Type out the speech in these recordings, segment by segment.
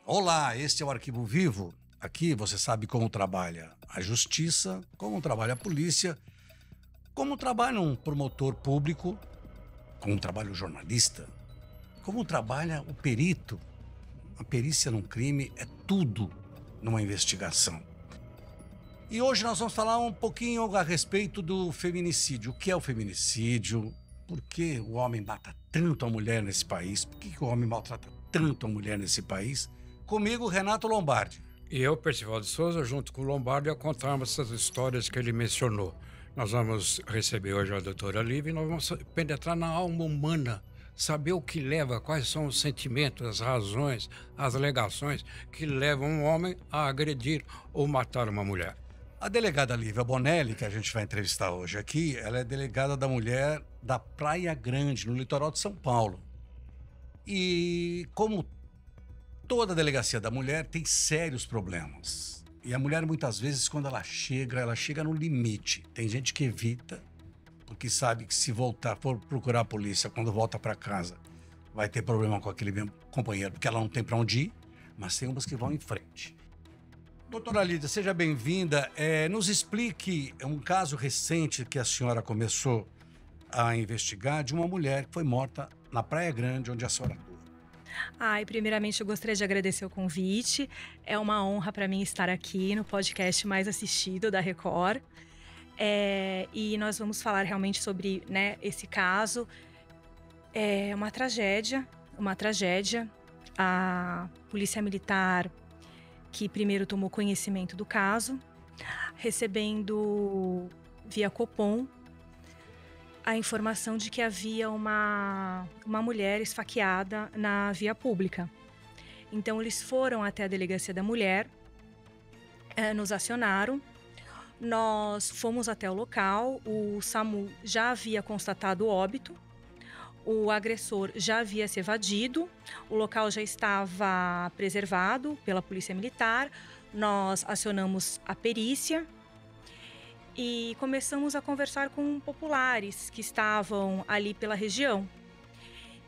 Olá, este é o Arquivo Vivo. Aqui você sabe como trabalha a justiça, como trabalha a polícia, como trabalha um promotor público, como trabalha o jornalista, como trabalha o perito. A perícia num crime é tudo numa investigação. E hoje nós vamos falar um pouquinho a respeito do feminicídio. O que é o feminicídio? Por que o homem mata tanto a mulher nesse país? Por que o homem maltrata tanto a mulher nesse país? Comigo, Renato Lombardi. E eu, Percival de Souza, junto com o Lombardi, a contarmos essas histórias que ele mencionou. Nós vamos receber hoje a doutora Lívia e nós vamos penetrar na alma humana, saber o que leva, quais são os sentimentos, as razões, as alegações que levam um homem a agredir ou matar uma mulher. A delegada Lívia Bonelli, que a gente vai entrevistar hoje aqui, ela é delegada da mulher da Praia Grande, no litoral de São Paulo. E como toda delegacia da mulher tem sérios problemas. E a mulher, muitas vezes, quando ela chega no limite. Tem gente que evita, porque sabe que se for procurar a polícia, quando volta para casa, vai ter problema com aquele mesmo companheiro, porque ela não tem para onde ir, mas tem umas que vão em frente. Doutora Lídia, seja bem-vinda. Nos explique um caso recente que a senhora começou a investigar de uma mulher que foi morta na Praia Grande, onde a senhora atua. Primeiramente eu gostaria de agradecer o convite. É uma honra para mim estar aqui no podcast mais assistido da Record. E nós vamos falar realmente sobre, esse caso. É uma tragédia. A Polícia Militar, que primeiro tomou conhecimento do caso, recebendo via Copom a informação de que havia uma mulher esfaqueada na via pública. Então eles foram até a delegacia da mulher, nos acionaram, nós fomos até o local, o SAMU já havia constatado o óbito, o agressor já havia se evadido, o local já estava preservado pela Polícia Militar, nós acionamos a perícia e começamos a conversar com populares que estavam ali pela região.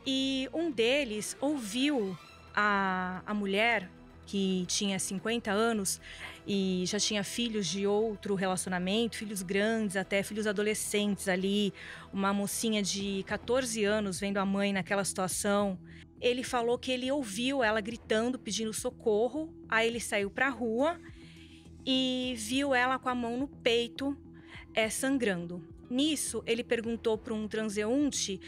E um deles ouviu a mulher, que tinha 50 anos e já tinha filhos de outro relacionamento, filhos grandes, até filhos adolescentes ali, uma mocinha de 14 anos vendo a mãe naquela situação. Ele falou que ele ouviu ela gritando, pedindo socorro, aí ele saiu para a rua e viu ela com a mão no peito, sangrando. Nisso, ele perguntou para um transeunte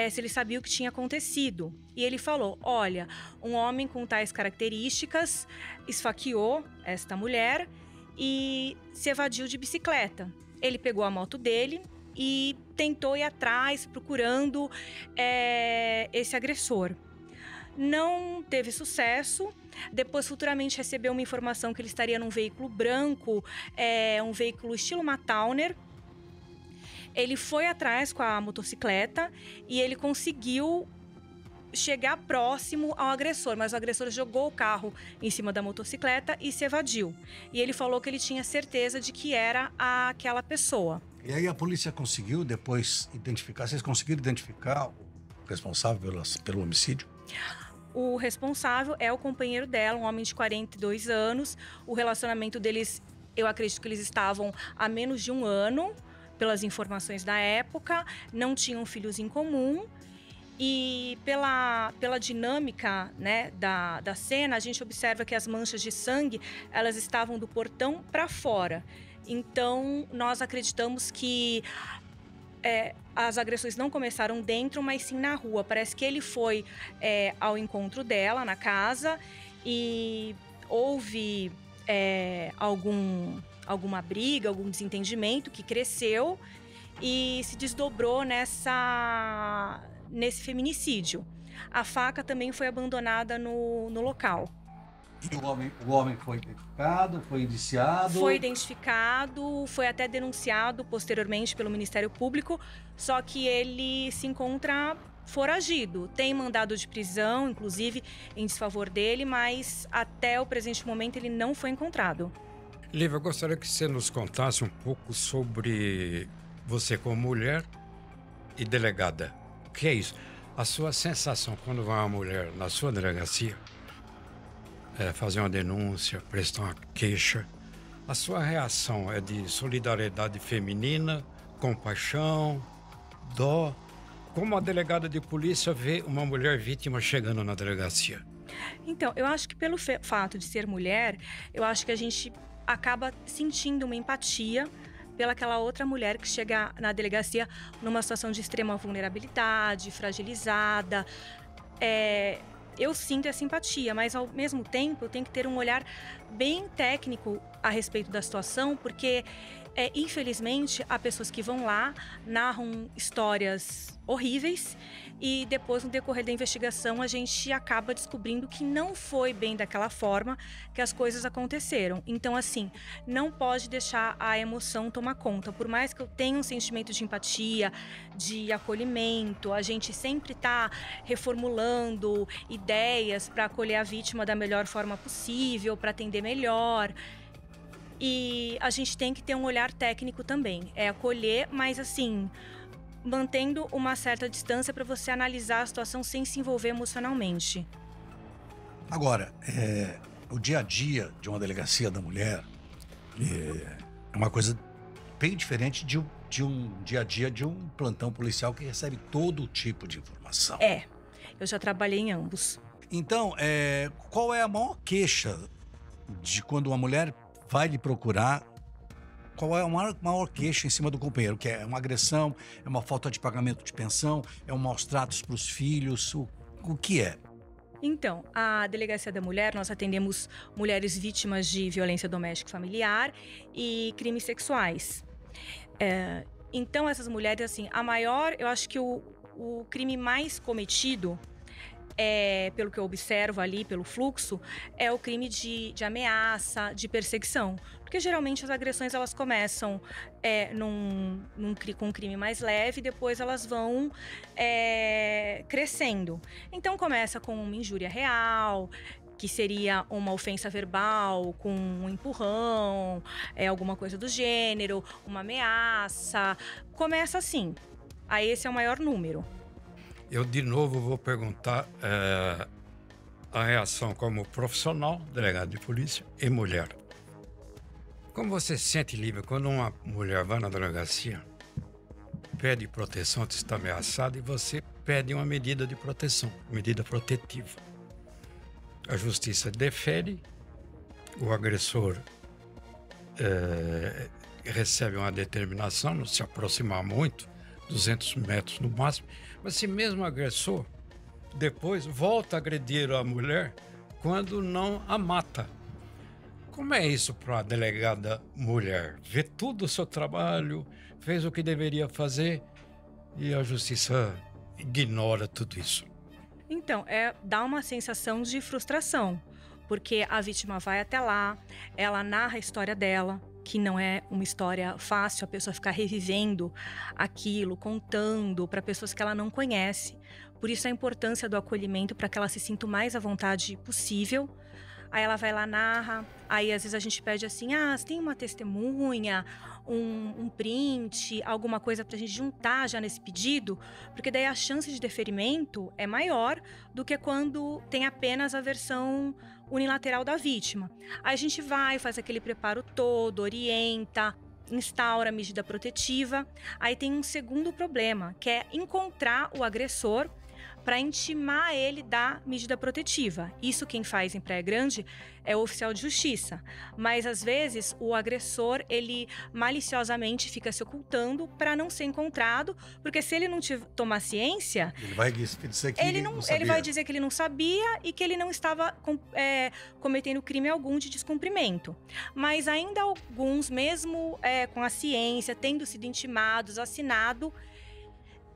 se ele sabia o que tinha acontecido. E ele falou, olha, um homem com tais características esfaqueou esta mulher e se evadiu de bicicleta. Ele pegou a moto dele e tentou ir atrás, procurando esse agressor. Não teve sucesso. Depois, futuramente, recebeu uma informação que ele estaria num veículo branco, um veículo estilo uma Towner. Ele foi atrás com a motocicleta e ele conseguiu chegar próximo ao agressor, mas o agressor jogou o carro em cima da motocicleta e se evadiu. E ele falou que ele tinha certeza de que era aquela pessoa. E aí a polícia conseguiu depois identificar, vocês conseguiram identificar o responsável pelo homicídio? O responsável é o companheiro dela, um homem de 42 anos. O relacionamento deles, eu acredito que eles estavam há menos de um ano, pelas informações da época, não tinham filhos em comum. E pela dinâmica, da cena, a gente observa que as manchas de sangue, elas estavam do portão para fora. Então, nós acreditamos que as agressões não começaram dentro, mas sim na rua. Parece que ele foi ao encontro dela na casa e houve alguma briga, algum desentendimento que cresceu e se desdobrou nesse feminicídio. A faca também foi abandonada no local. E o homem foi identificado, foi indiciado? Foi identificado, foi até denunciado posteriormente pelo Ministério Público, só que ele se encontra foragido. Tem mandado de prisão, inclusive, em desfavor dele, mas até o presente momento ele não foi encontrado. Lívia, eu gostaria que você nos contasse um pouco sobre você como mulher e delegada. O que é isso? A sua sensação quando vai uma mulher na sua delegacia? fazer uma denúncia, prestar uma queixa. A sua reação é de solidariedade feminina, compaixão, dó? Como a delegada de polícia vê uma mulher vítima chegando na delegacia? Então, eu acho que pelo fato de ser mulher, eu acho que a gente acaba sentindo uma empatia pelaquela outra mulher que chega na delegacia numa situação de extrema vulnerabilidade, fragilizada. Eu sinto essa simpatia, mas ao mesmo tempo eu tenho que ter um olhar bem técnico a respeito da situação, porque infelizmente há pessoas que vão lá, narram histórias horríveis e depois no decorrer da investigação a gente acaba descobrindo que não foi bem daquela forma que as coisas aconteceram. Então assim, não pode deixar a emoção tomar conta. Por mais que eu tenha um sentimento de empatia, de acolhimento, a gente sempre está reformulando ideias para acolher a vítima da melhor forma possível, para atender melhor. E a gente tem que ter um olhar técnico também. É acolher, mas assim, mantendo uma certa distância para você analisar a situação sem se envolver emocionalmente. Agora, o dia a dia de uma delegacia da mulher é uma coisa bem diferente de um dia a dia de um plantão policial que recebe todo tipo de informação. Eu já trabalhei em ambos. Então, qual é a maior queixa de quando uma mulher vai lhe procurar? Qual é a maior queixa em cima do companheiro? Que é uma agressão, é uma falta de pagamento de pensão, é um maus tratos para os filhos? O que é? Então, a Delegacia da Mulher, nós atendemos mulheres vítimas de violência doméstica e familiar e crimes sexuais. Então, essas mulheres, assim, eu acho que o crime mais cometido, pelo que eu observo ali, pelo fluxo, é o crime de ameaça, de perseguição. Porque geralmente as agressões elas começam com um crime mais leve, depois elas vão crescendo. Então começa com uma injúria real, que seria uma ofensa verbal com um empurrão, alguma coisa do gênero, uma ameaça. Começa assim. Aí esse é o maior número. Eu, de novo, vou perguntar a reação como profissional, delegado de polícia e mulher. Como você se sente livre quando uma mulher vai na delegacia, pede proteção, está ameaçada, e você pede uma medida de proteção, medida protetiva? A justiça defere, o agressor recebe uma determinação, não se aproximar muito, 200 metros no máximo, mas esse mesmo agressor depois volta a agredir a mulher quando não a mata. Como é isso para a delegada mulher? Vê tudo o seu trabalho, fez o que deveria fazer e a justiça ignora tudo isso. Então, dá uma sensação de frustração, porque a vítima vai até lá, ela narra a história dela, que não é uma história fácil, a pessoa ficar revivendo aquilo, contando para pessoas que ela não conhece. Por isso a importância do acolhimento, para que ela se sinta o mais à vontade possível. Aí ela vai lá, narra, aí às vezes a gente pede assim, você tem uma testemunha, um print, alguma coisa pra gente juntar já nesse pedido, porque daí a chance de deferimento é maior do que quando tem apenas a versão unilateral da vítima. Aí a gente vai, faz aquele preparo todo, orienta, instaura a medida protetiva. Aí tem um segundo problema, que é encontrar o agressor para intimar ele da medida protetiva. Isso quem faz em Praia Grande é o oficial de justiça. Mas, às vezes, o agressor, ele maliciosamente fica se ocultando para não ser encontrado, porque se ele não tomar ciência... Ele vai dizer que ele vai dizer que ele não sabia e que ele não estava cometendo crime algum de descumprimento. Mas ainda alguns, mesmo com a ciência, tendo sido intimados, assinado,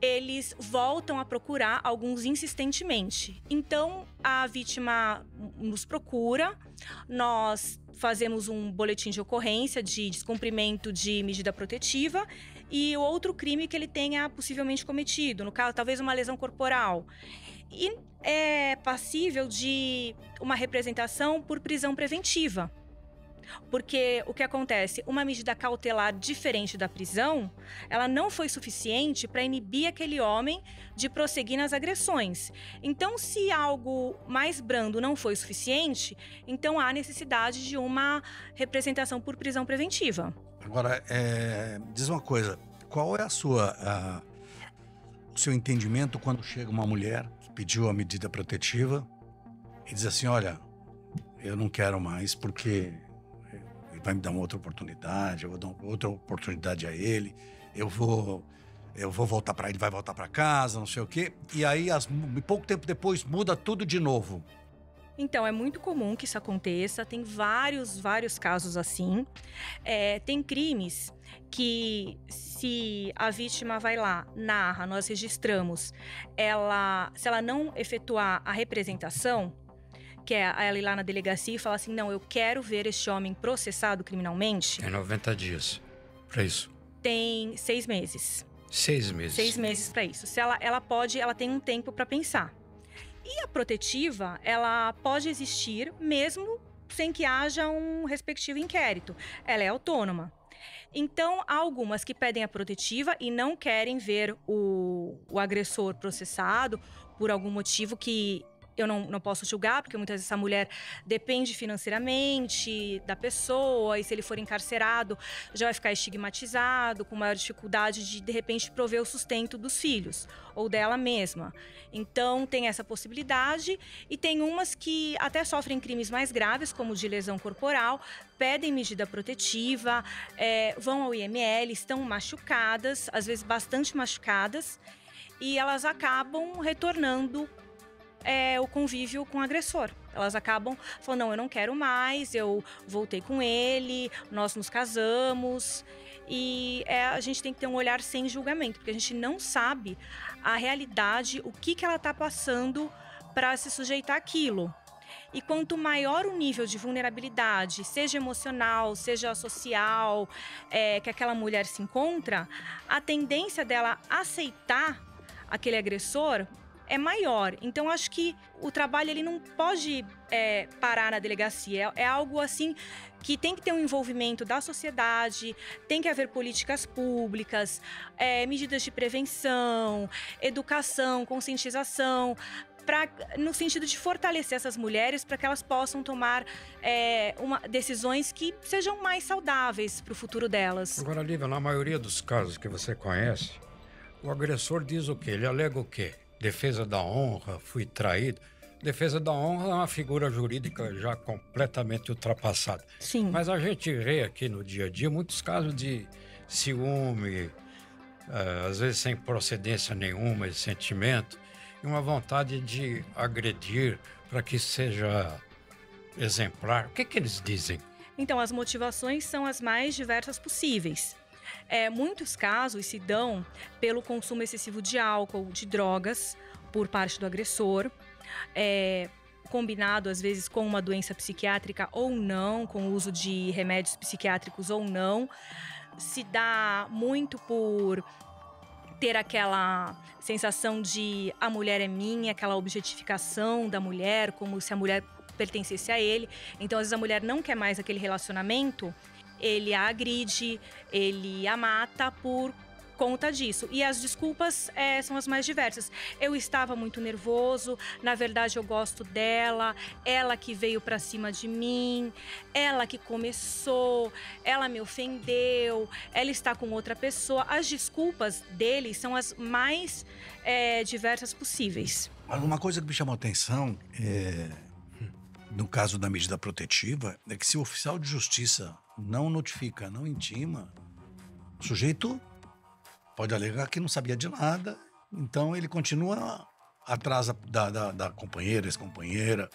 eles voltam a procurar, alguns insistentemente. Então, a vítima nos procura, nós fazemos um boletim de ocorrência de descumprimento de medida protetiva e o outro crime que ele tenha possivelmente cometido, no caso, talvez uma lesão corporal. E é passível de uma representação por prisão preventiva. Porque o que acontece? Uma medida cautelar diferente da prisão, ela não foi suficiente para inibir aquele homem de prosseguir nas agressões. Então, se algo mais brando não foi suficiente, então há necessidade de uma representação por prisão preventiva. Agora, diz uma coisa, qual é o seu entendimento quando chega uma mulher que pediu a medida protetiva e diz assim, olha, eu não quero mais porque ele vai me dar uma outra oportunidade, eu vou dar outra oportunidade a ele, eu vou voltar para ele, vai voltar para casa, não sei o quê. E aí, pouco tempo depois, muda tudo de novo. Então, é muito comum que isso aconteça, tem vários casos assim. Tem crimes que, se a vítima vai lá, narra, nós registramos, se ela não efetuar a representação, que é ela ir lá na delegacia e falar assim, não, eu quero ver este homem processado criminalmente. Tem 90 dias para isso. Tem 6 meses. 6 meses. 6 meses para isso. Se ela tem um tempo para pensar. E a protetiva, ela pode existir mesmo sem que haja um respectivo inquérito. Ela é autônoma. Então, há algumas que pedem a protetiva e não querem ver o agressor processado por algum motivo que eu não posso julgar, porque muitas vezes essa mulher depende financeiramente da pessoa, e se ele for encarcerado, já vai ficar estigmatizado, com maior dificuldade de repente, prover o sustento dos filhos, ou dela mesma. Então, tem essa possibilidade, e tem umas que até sofrem crimes mais graves, como o de lesão corporal, pedem medida protetiva, vão ao IML, estão machucadas, às vezes bastante machucadas, e elas acabam retornando o convívio com o agressor. Elas acabam falando, não, eu não quero mais, eu voltei com ele, nós nos casamos. E a gente tem que ter um olhar sem julgamento, porque a gente não sabe a realidade, o que ela está passando para se sujeitar àquilo. E quanto maior o nível de vulnerabilidade, seja emocional, seja social, que aquela mulher se encontra, a tendência dela aceitar aquele agressor é maior. Então, acho que o trabalho ele não pode parar na delegacia. É algo assim que tem que ter um envolvimento da sociedade, tem que haver políticas públicas, medidas de prevenção, educação, conscientização, no sentido de fortalecer essas mulheres para que elas possam tomar decisões que sejam mais saudáveis para o futuro delas. Agora, Lívia, na maioria dos casos que você conhece, o agressor diz o quê? Ele alega o quê? Defesa da honra, fui traído. Defesa da honra é uma figura jurídica já completamente ultrapassada. Sim. Mas a gente vê aqui no dia a dia muitos casos de ciúme, às vezes sem procedência nenhuma, de sentimento, e uma vontade de agredir para que seja exemplar. O que eles dizem? Então, as motivações são as mais diversas possíveis. Muitos casos se dão pelo consumo excessivo de álcool, de drogas, por parte do agressor, combinado às vezes com uma doença psiquiátrica ou não, com o uso de remédios psiquiátricos ou não. Se dá muito por ter aquela sensação de a mulher é minha, aquela objetificação da mulher, como se a mulher pertencesse a ele. Então, às vezes a mulher não quer mais aquele relacionamento, ele a agride, ele a mata por conta disso. E as desculpas são as mais diversas. Eu estava muito nervoso, na verdade eu gosto dela, ela que veio pra cima de mim, ela que começou, ela me ofendeu, ela está com outra pessoa. As desculpas deles são as mais diversas possíveis. Uma coisa que me chamou a atenção, no caso da medida protetiva, é que se o oficial de justiça não notifica, não intima, o sujeito pode alegar que não sabia de nada, então ele continua atrás da companheira, ex-companheira.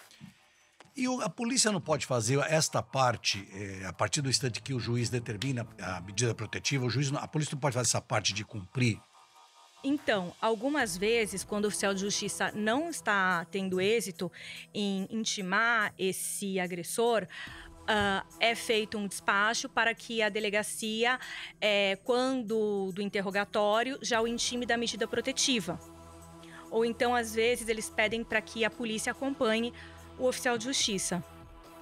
E a polícia não pode fazer esta parte, a partir do instante que o juiz determina a medida protetiva, a polícia não pode fazer essa parte de cumprir? Então, algumas vezes, quando o oficial de justiça não está tendo êxito em intimar esse agressor, é feito um despacho para que a delegacia, quando do interrogatório, já o intime da medida protetiva. Ou então, às vezes, eles pedem para que a polícia acompanhe o oficial de justiça.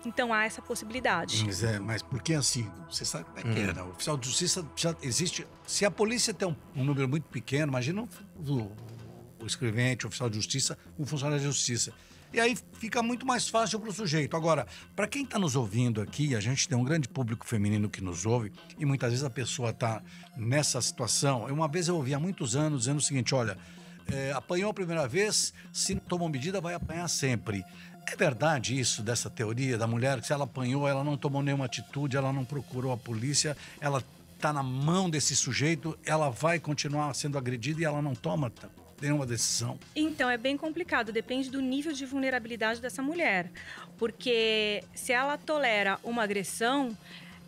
Então há essa possibilidade. Mas porque assim, você sabe como é que é, né? O oficial de justiça já existe. Se a polícia tem um número muito pequeno, imagina o escrevente, o oficial de justiça, um funcionário de justiça. E aí fica muito mais fácil para o sujeito. Agora, para quem está nos ouvindo aqui, a gente tem um grande público feminino que nos ouve e muitas vezes a pessoa está nessa situação. Uma vez eu ouvi há muitos anos dizendo o seguinte, olha, apanhou a primeira vez, se não tomou medida, vai apanhar sempre. É verdade isso, dessa teoria da mulher, que se ela apanhou, ela não tomou nenhuma atitude, ela não procurou a polícia, ela está na mão desse sujeito, ela vai continuar sendo agredida e ela não toma nenhuma decisão? Então, é bem complicado, depende do nível de vulnerabilidade dessa mulher. Porque se ela tolera uma agressão,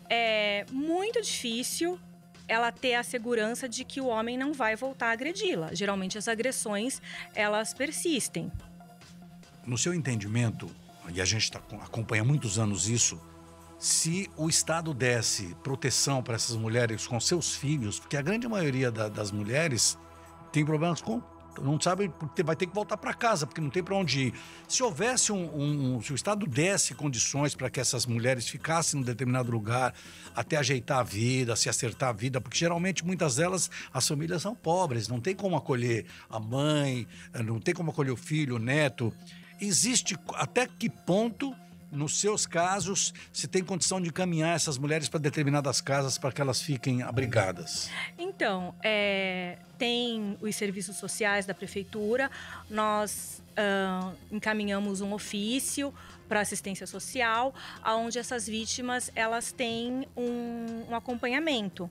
é muito difícil ela ter a segurança de que o homem não vai voltar a agredi-la. Geralmente as agressões, elas persistem. No seu entendimento, e a gente acompanha há muitos anos isso, se o Estado desse proteção para essas mulheres com seus filhos, porque a grande maioria das mulheres tem problemas com... não sabe, porque vai ter que voltar para casa, porque não tem para onde ir. Se houvesse se o Estado desse condições para que essas mulheres ficassem em um determinado lugar, até ajeitar a vida, se acertar a vida, porque geralmente muitas delas, as famílias são pobres, não tem como acolher a mãe, não tem como acolher o filho, o neto. Existe até que ponto, nos seus casos, se tem condição de encaminhar essas mulheres para determinadas casas para que elas fiquem abrigadas? Então, tem os serviços sociais da prefeitura, nós encaminhamos um ofício para assistência social, onde essas vítimas elas têm um acompanhamento.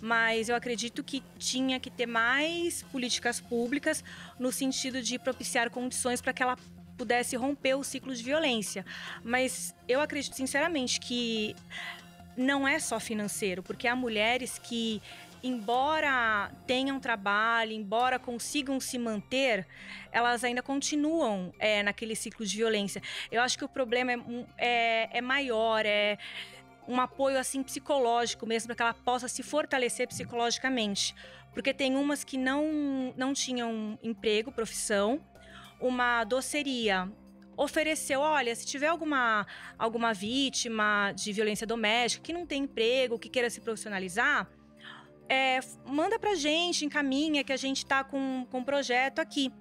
Mas eu acredito que tinha que ter mais políticas públicas no sentido de propiciar condições para que ela pudesse romper o ciclo de violência. Mas eu acredito sinceramente que não é só financeiro, porque há mulheres que, embora tenham trabalho, embora consigam se manter, elas ainda continuam naquele ciclo de violência. Eu acho que o problema é maior, é um apoio assim psicológico mesmo, para que ela possa se fortalecer psicologicamente. Porque tem umas que não tinham emprego, profissão. Uma doceria ofereceu, olha, se tiver alguma vítima de violência doméstica que não tem emprego, que queira se profissionalizar, manda pra gente, encaminha, que a gente tá com um projeto aqui.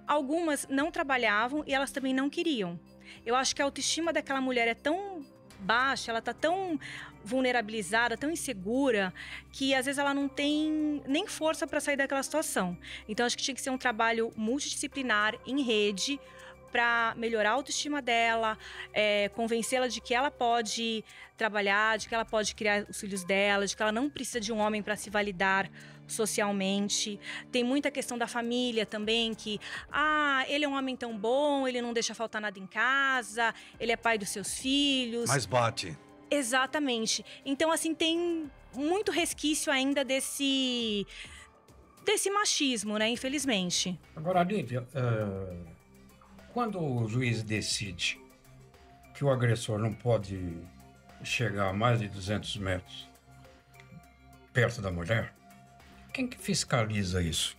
Algumas não trabalhavam e elas também não queriam. Eu acho que a autoestima daquela mulher é tão baixa, ela tá tão vulnerabilizada, tão insegura, que às vezes ela não tem nem força para sair daquela situação. Então acho que tinha que ser um trabalho multidisciplinar, em rede, para melhorar a autoestima dela, convencê-la de que ela pode trabalhar, de que ela pode criar os filhos dela, de que ela não precisa de um homem para se validar socialmente. Tem muita questão da família também, que ele é um homem tão bom, ele não deixa faltar nada em casa, ele é pai dos seus filhos. Mas bate. Exatamente. Então, assim, tem muito resquício ainda desse machismo, né? Infelizmente. Agora, Lívia, quando o juiz decide que o agressor não pode chegar a mais de 200 metros perto da mulher, quem que fiscaliza isso?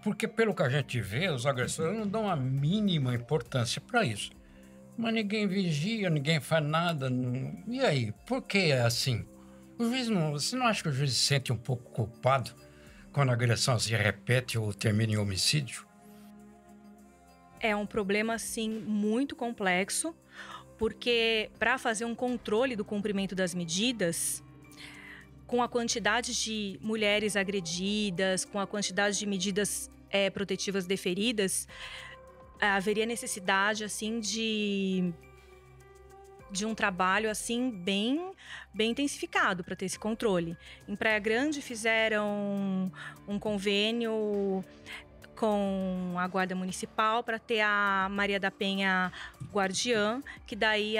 Porque, pelo que a gente vê, os agressores não dão a mínima importância para isso. Mas ninguém vigia, ninguém faz nada. E aí, por que é assim? O juiz você não acha que o juiz se sente um pouco culpado quando a agressão se repete ou termina em homicídio? É um problema, assim, muito complexo, porque para fazer um controle do cumprimento das medidas, com a quantidade de mulheres agredidas, com a quantidade de medidas protetivas deferidas, haveria necessidade, assim, de um trabalho, assim, bem intensificado para ter esse controle. Em Praia Grande fizeram um convênio com a Guarda Municipal para ter a Maria da Penha guardiã, que daí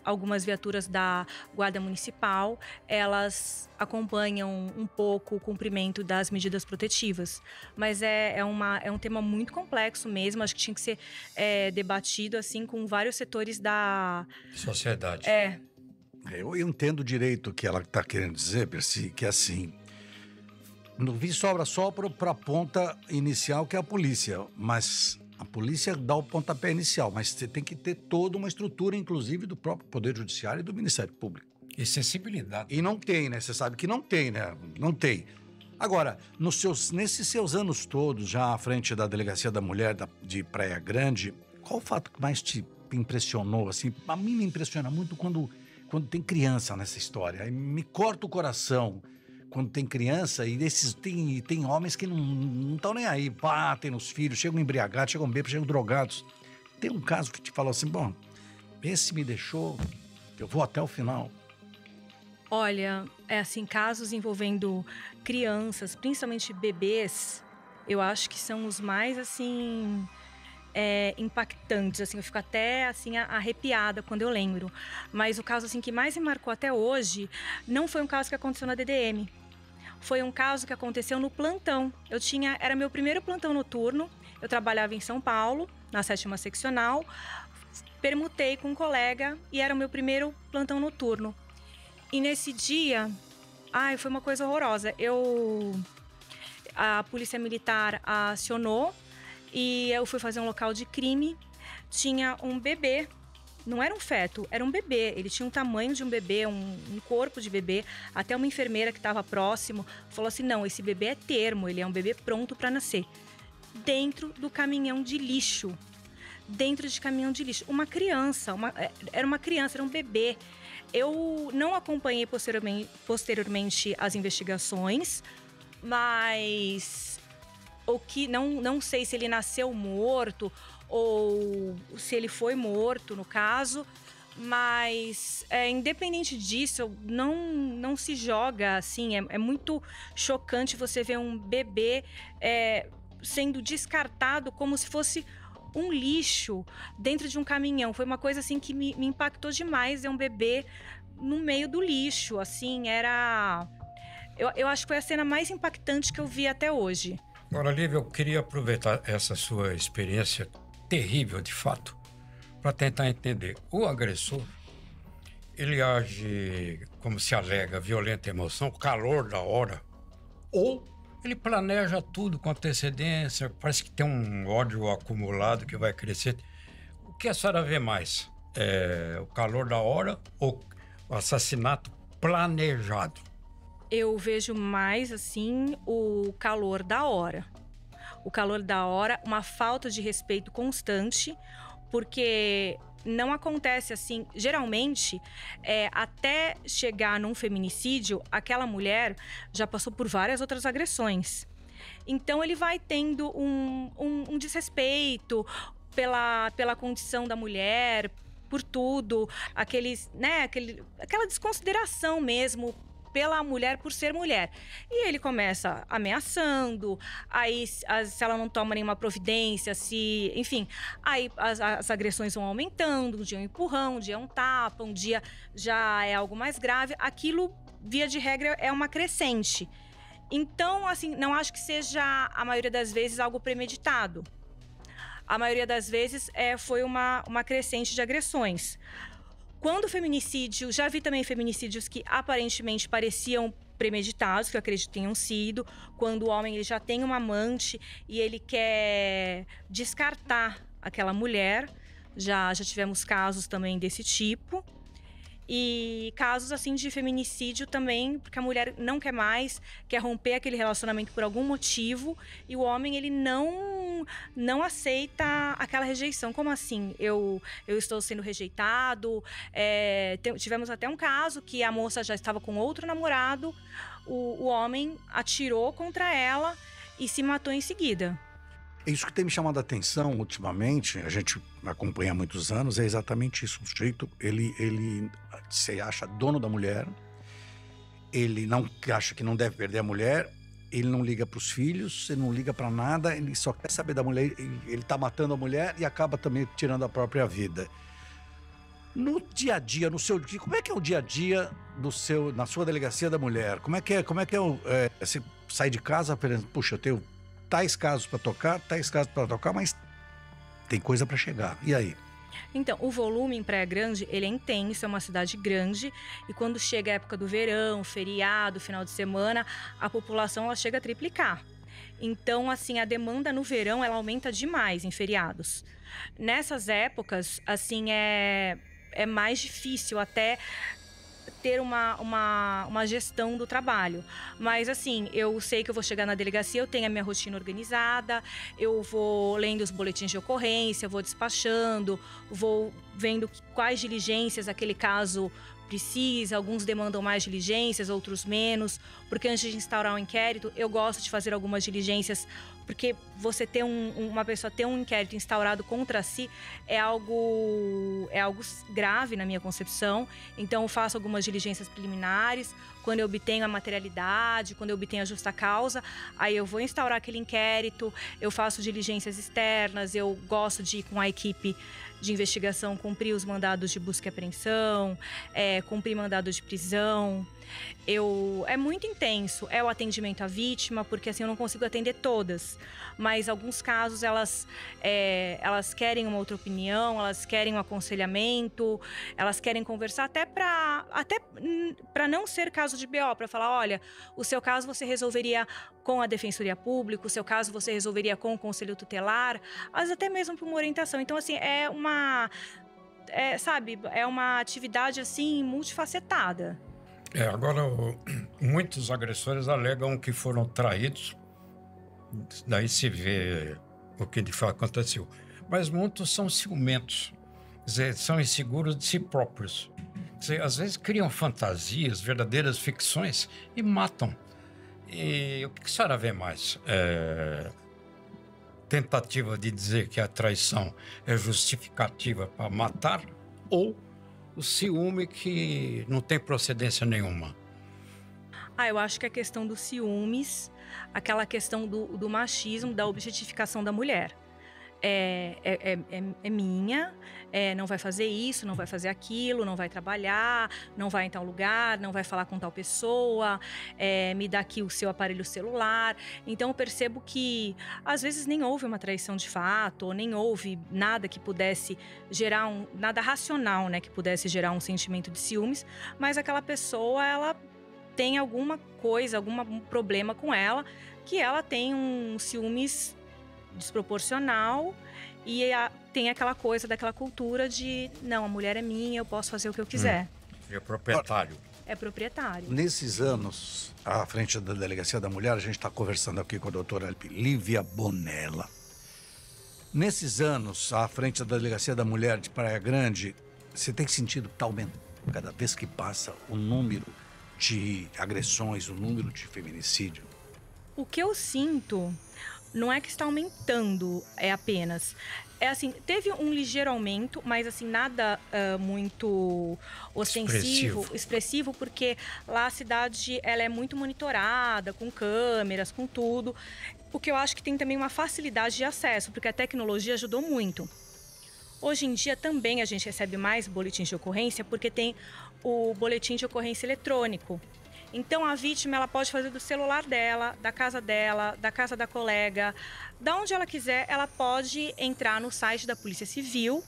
algumas viaturas da Guarda Municipal, elas acompanham um pouco o cumprimento das medidas protetivas. Mas é um tema muito complexo mesmo, acho que tinha que ser debatido assim com vários setores da sociedade. Eu entendo direito o que ela está querendo dizer, Percy, que é assim, no vi sobra só para a ponta inicial, que é a polícia, mas A polícia dá o pontapé inicial, mas você tem que ter toda uma estrutura, inclusive do próprio Poder Judiciário e do Ministério Público. E sensibilidade. E não tem, né? Você sabe que não tem, né? Não tem. Agora, nesses seus anos todos, já à frente da Delegacia da Mulher de Praia Grande, qual o fato que mais te impressionou? Assim, a mim me impressiona muito quando tem criança nessa história. Aí me corta o coração quando tem criança e tem homens que não estão nem aí, batem nos filhos, chegam embriagados, chegam bêbados, chegam drogados. Tem um caso que te falou assim, bom, esse me deixou, eu vou até o final. Olha, casos envolvendo crianças, principalmente bebês, eu acho que são os mais, impactantes, eu fico até, arrepiada quando eu lembro. Mas o caso, que mais me marcou até hoje, não foi um caso que aconteceu na DDM. Foi um caso que aconteceu no plantão. Era meu primeiro plantão noturno, eu trabalhava em São Paulo, na 7ª seccional, permutei com um colega e era o meu primeiro plantão noturno. E nesse dia, foi uma coisa horrorosa. A polícia militar acionou e eu fui fazer um local de crime. Tinha um bebê, não era um feto, era um bebê. Ele tinha um tamanho de um bebê, um corpo de bebê. Até uma enfermeira que estava próximo falou assim, não, esse bebê é termo, ele é um bebê pronto para nascer. Dentro do caminhão de lixo. Uma criança, era uma criança, era um bebê. Eu não acompanhei posteriormente as investigações, mas não sei se ele nasceu morto ou se ele foi morto, no caso, mas independente disso, não se joga assim. É muito chocante você ver um bebê sendo descartado como se fosse um lixo dentro de um caminhão. Foi uma coisa que me impactou demais. É um bebê no meio do lixo, eu acho que foi a cena mais impactante que eu vi até hoje. Agora, Lívia, eu queria aproveitar essa sua experiência terrível, de fato, para tentar entender. O agressor, ele age, como se alega, violenta emoção, calor da hora, ou ele planeja tudo com antecedência, parece que tem um ódio acumulado que vai crescer. O que a senhora vê mais? O calor da hora ou o assassinato planejado? Eu vejo mais, o calor da hora. O calor da hora, uma falta de respeito constante, porque não acontece geralmente, até chegar num feminicídio, aquela mulher já passou por várias outras agressões. Então ele vai tendo um desrespeito pela condição da mulher, por tudo, aquela desconsideração mesmo pela mulher por ser mulher. E ele começa ameaçando, aí se ela não toma nenhuma providência, enfim, aí as agressões vão aumentando, um dia é um empurrão, um dia é um tapa, um dia já é algo mais grave. Aquilo, via de regra, é uma crescente. Então, não acho que seja, a maioria das vezes, algo premeditado. A maioria das vezes foi uma crescente de agressões. Quando o feminicídio, já vi também feminicídios que aparentemente pareciam premeditados, que eu acredito que tenham sido, quando o homem ele já tem uma amante e ele quer descartar aquela mulher. Já tivemos casos também desse tipo. E casos de feminicídio também, porque a mulher não quer mais, quer romper aquele relacionamento por algum motivo, e o homem ele não aceita aquela rejeição. Como assim? Eu estou sendo rejeitado. Tivemos até um caso que a moça já estava com outro namorado, o homem atirou contra ela e se matou em seguida. Isso que tem me chamado a atenção ultimamente, a gente acompanha há muitos anos, é exatamente isso. O sujeito, ele se acha dono da mulher, ele não acha que não deve perder a mulher, ele não liga para os filhos, ele não liga para nada, ele só quer saber da mulher, ele está matando a mulher e acaba também tirando a própria vida. No dia a dia, no seu dia, como é que é o dia a dia na sua delegacia da mulher? Como é que é você sai de casa, puxa, eu tenho tais casos para tocar, mas tem coisa para chegar. E aí? Então, o volume em Praia Grande, ele é intenso, é uma cidade grande, e quando chega a época do verão, feriado, final de semana, a população ela chega a triplicar. Então, assim, a demanda no verão, ela aumenta demais em feriados. Nessas épocas, assim, é mais difícil até ter uma gestão do trabalho. Mas, assim, eu sei que eu vou chegar na delegacia, eu tenho a minha rotina organizada, eu vou lendo os boletins de ocorrência, vou despachando, vou vendo quais diligências aquele caso precisa. Alguns demandam mais diligências, outros menos, porque antes de instaurar um inquérito, eu gosto de fazer algumas diligências, porque você ter uma pessoa ter um inquérito instaurado contra si é algo grave na minha concepção. Então eu faço algumas diligências preliminares. Quando eu obtenho a materialidade, quando eu obtenho a justa causa, aí eu vou instaurar aquele inquérito, eu faço diligências externas, eu gosto de ir com a equipe de investigação, cumprir os mandados de busca e apreensão, cumprir mandados de prisão. É muito intenso, o atendimento à vítima, porque assim eu não consigo atender todas, mas alguns casos elas querem uma outra opinião, elas querem um aconselhamento, elas querem conversar até para não ser caso de BO, para falar, olha, o seu caso você resolveria com a Defensoria Pública, o seu caso você resolveria com o Conselho Tutelar, mas até mesmo por uma orientação. Então, assim, é uma atividade assim multifacetada. Agora, muitos agressores alegam que foram traídos, daí se vê o que de fato aconteceu. Mas muitos são ciumentos, quer dizer, são inseguros de si próprios. Quer dizer, às vezes criam fantasias, verdadeiras ficções e matam. E o que a senhora vê mais? Tentativa de dizer que a traição é justificativa para matar ou o ciúme que não tem procedência nenhuma? Eu acho que a questão dos ciúmes, aquela questão do machismo, da objetificação da mulher. É minha, não vai fazer isso, não vai fazer aquilo, não vai trabalhar, não vai em tal lugar, não vai falar com tal pessoa, me dá aqui o seu aparelho celular. Então eu percebo que às vezes nem houve uma traição de fato, ou nem houve nada que pudesse gerar nada racional, né, que pudesse gerar um sentimento de ciúmes, mas aquela pessoa, ela tem alguma coisa, algum problema com ela, que ela tem um ciúmes desproporcional e tem aquela coisa daquela cultura de não, a mulher é minha, eu posso fazer o que eu quiser. É proprietário. É proprietário. Nesses anos, à frente da Delegacia da Mulher, a gente está conversando aqui com a doutora Lívia Bonella. Nesses anos, à frente da Delegacia da Mulher de Praia Grande, você tem sentido que está aumentando cada vez que passa o número de agressões, o número de feminicídio? O que eu sinto não é que está aumentando, apenas. Assim, teve um ligeiro aumento, mas assim, nada muito ostensivo, expressivo, porque lá a cidade ela é muito monitorada, com câmeras, com tudo. O que eu acho que tem também uma facilidade de acesso, porque a tecnologia ajudou muito. Hoje em dia também a gente recebe mais boletins de ocorrência, porque tem o boletim de ocorrência eletrônico. Então a vítima ela pode fazer do celular dela, da casa da colega, da onde ela quiser, ela pode entrar no site da Polícia Civil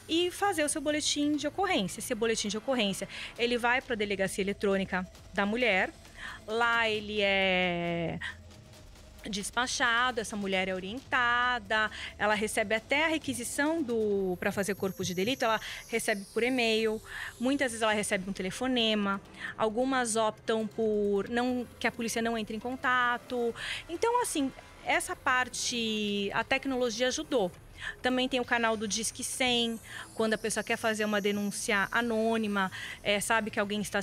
e fazer o seu boletim de ocorrência. Esse boletim de ocorrência, ele vai para a Delegacia Eletrônica da Mulher, lá ele é despachado, essa mulher é orientada, ela recebe até a requisição para fazer corpo de delito, ela recebe por e-mail, muitas vezes ela recebe um telefonema, algumas optam por que a polícia não entre em contato. Então, assim, essa parte, a tecnologia ajudou. Também tem o canal do Disque 100, quando a pessoa quer fazer uma denúncia anônima, sabe que alguém está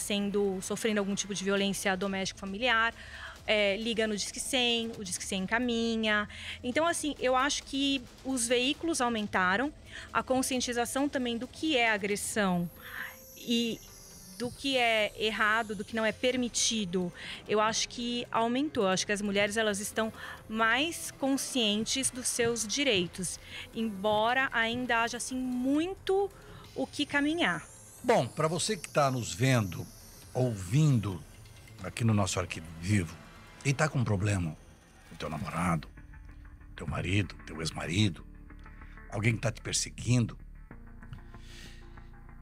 sofrendo algum tipo de violência doméstica familiar, liga no Disque 100, o Disque 100 encaminha. Então, assim, eu acho que os veículos aumentaram, a conscientização também do que é agressão e do que é errado, do que não é permitido, eu acho que aumentou. Eu acho que as mulheres elas estão mais conscientes dos seus direitos, embora ainda haja assim muito o que caminhar. Bom, para você que está nos vendo, ouvindo aqui no nosso Arquivo Vivo, e tá com um problema com teu namorado, teu marido, teu ex-marido, alguém que tá te perseguindo,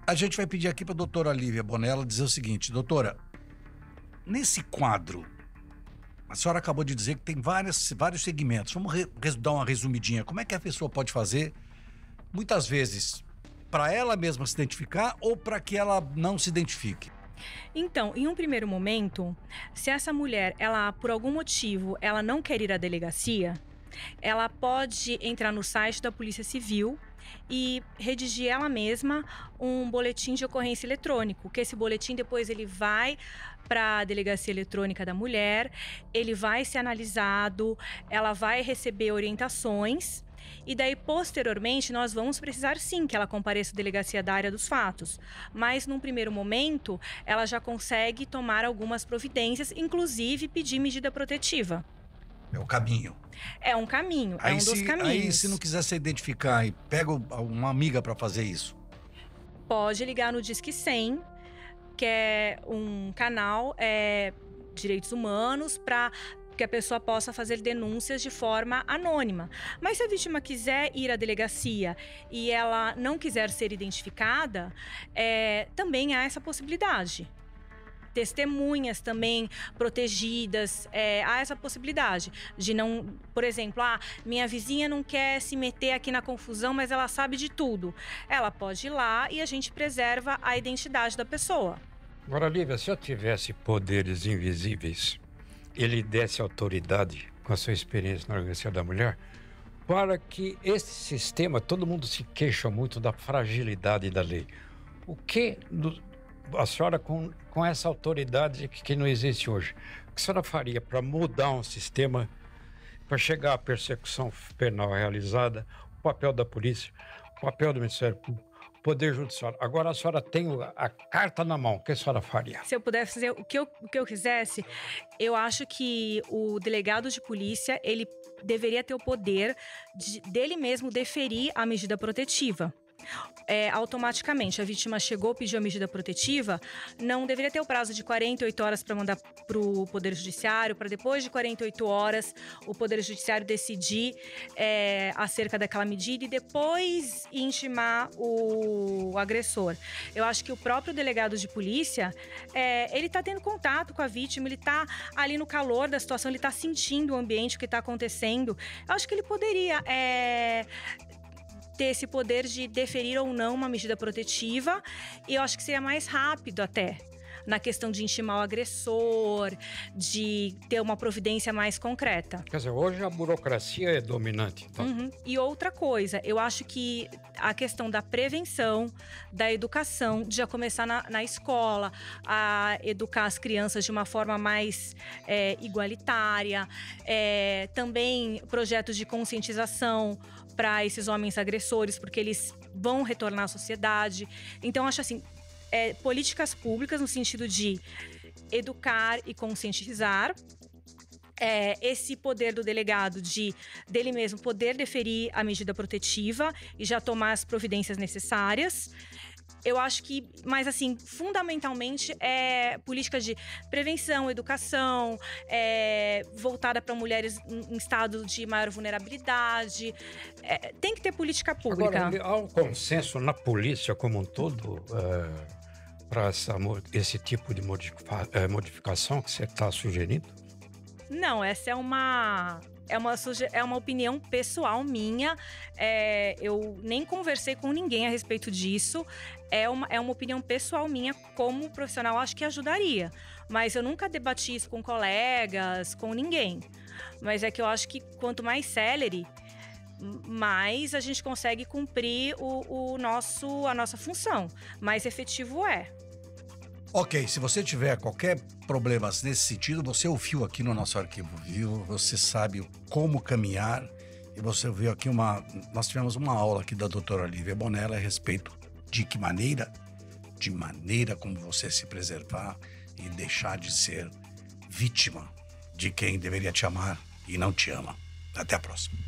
a gente vai pedir aqui para a doutora Lívia Bonella dizer o seguinte: doutora, nesse quadro A senhora acabou de dizer que tem vários segmentos. Vamos dar uma resumidinha. Como é que a pessoa pode fazer, muitas vezes, para ela mesma se identificar ou para que ela não se identifique? Então, em um primeiro momento, se essa mulher, ela por algum motivo, ela não quer ir à delegacia, ela pode entrar no site da Polícia Civil e redigir ela mesma um boletim de ocorrência eletrônico, que esse boletim depois ele vai para a Delegacia Eletrônica da Mulher, ele vai ser analisado, ela vai receber orientações. E daí, posteriormente, nós vamos precisar sim que ela compareça à delegacia da área dos fatos. Mas, num primeiro momento, ela já consegue tomar algumas providências, inclusive pedir medida protetiva. É o caminho. É um caminho, é um dos caminhos. Aí, se não quiser se identificar e pega uma amiga para fazer isso? Pode ligar no Disque 100, que é um canal Direitos Humanos, para que a pessoa possa fazer denúncias de forma anônima. Mas se a vítima quiser ir à delegacia e ela não quiser ser identificada, também há essa possibilidade. Testemunhas também protegidas, há essa possibilidade de não, por exemplo, minha vizinha não quer se meter aqui na confusão, mas ela sabe de tudo. Ela pode ir lá e a gente preserva a identidade da pessoa. Agora, Lívia, se eu tivesse poderes invisíveis, ele desse autoridade com a sua experiência na Delegacia da Mulher, para que esse sistema, todo mundo se queixa muito da fragilidade da lei. O que a senhora, com essa autoridade que não existe hoje, o que a senhora faria para mudar um sistema, para chegar à persecução penal realizada, o papel da polícia, o papel do Ministério Público, o Poder Judiciário? Agora a senhora tem a carta na mão, o que a senhora faria? Se eu pudesse fazer o que eu quisesse, eu acho que o delegado de polícia, ele deveria ter o poder dele mesmo deferir a medida protetiva. Automaticamente, a vítima chegou, pediu a medida protetiva, não deveria ter o prazo de 48 horas para mandar para o Poder Judiciário, para depois de 48 horas o Poder Judiciário decidir acerca daquela medida e depois intimar o agressor. Eu acho que o próprio delegado de polícia, ele está tendo contato com a vítima, ele está ali no calor da situação, ele está sentindo o ambiente, o que está acontecendo. Eu acho que ele poderia ter esse poder de deferir ou não uma medida protetiva, e eu acho que seria mais rápido até, na questão de intimar o agressor, de ter uma providência mais concreta. Quer dizer, hoje a burocracia é dominante. Então. Uhum. E outra coisa, eu acho que a questão da prevenção, da educação, de já começar na escola, a educar as crianças de uma forma mais igualitária, também projetos de conscientização para esses homens agressores, porque eles vão retornar à sociedade. Então, acho assim, políticas públicas no sentido de educar e conscientizar, esse poder do delegado dele mesmo poder deferir a medida protetiva e já tomar as providências necessárias. Eu acho que, mas assim, fundamentalmente políticas de prevenção, educação, voltada para mulheres em estado de maior vulnerabilidade. Tem que ter política pública. Agora, há um consenso na polícia como um todo para esse tipo de modificação que você está sugerindo? Não, essa é uma opinião pessoal minha. Eu nem conversei com ninguém a respeito disso. É uma opinião pessoal minha. Como profissional, acho que ajudaria. Mas eu nunca debati isso com colegas, com ninguém. Mas é que eu acho que quanto mais célere, mais a gente consegue cumprir a nossa função. Mais efetivo é. Ok, se você tiver qualquer problema nesse sentido, você ouviu aqui no nosso arquivo, viu? Você sabe como caminhar e você ouviu aqui nós tivemos uma aula aqui da doutora Lívia Bonella a respeito de que maneira como você se preservar e deixar de ser vítima de quem deveria te amar e não te ama. Até a próxima.